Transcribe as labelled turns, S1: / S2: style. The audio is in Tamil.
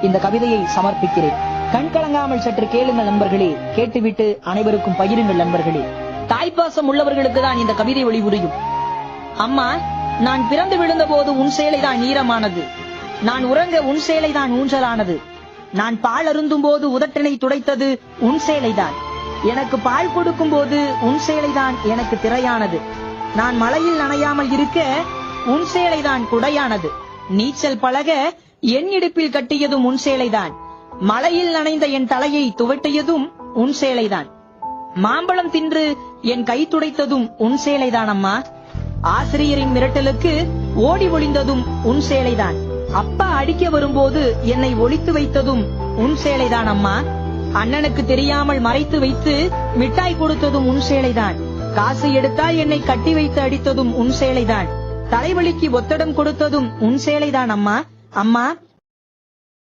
S1: இந்த கவிதையை சமர்ப்பிக்கிறேன். கண் கலங்காமல் சற்று கேளுங்கள் நண்பர்களே, கேட்டுவிட்டு அனைவருக்கும் பகிருங்கள் நண்பர்களே. தாய்ப்பாசம் உள்ளவர்களுக்கு தான் இந்த கவிதை ஒளி புரியும். அம்மா, நான் பிறந்து விழுந்த போது உன் சேலைதான் ஈரமானது, நான் உறங்க உன் சேலைதான் ஊஞ்சலானது, நான் பால் அருந்தும் போது உதட்டினை துடைத்தது உன் சேலைதான், எனக்கு பால் கொடுக்கும் போது உன் சேலைதான் எனக்கு திரையானது, நான் மழையில் நனையாமல் இருக்க உன் சேலைதான் குடையானது, நீச்சல் பழக என் இடுப்பில் கட்டியதும் உன் சேலைதான், மழையில் நனைந்த என் தலையை துவட்டியதும் உன் சேலைதான், மாம்பழம் தின்று என் கை துடைத்ததும் உன் சேலைதான் அம்மா, ஆசிரியரின் மிரட்டலுக்கு ஓடி ஒளிந்ததும் உன் சேலைதான், அப்பா அடிக்க வரும்போது என்னை ஒளித்து வைத்ததும் உன் சேலைதான் அம்மா, அண்ணனுக்கு தெரியாமல் மறைத்து வைத்து மிட்டாய் கொடுத்ததும் உன் சேலைதான், காசு எடுத்தால் என்னை கட்டி வைத்து அடித்ததும் உன் சேலைதான், தலைவலிக்கு ஒத்தடம் கொடுத்ததும் உன் சேலைதான் அம்மா. அம்மா,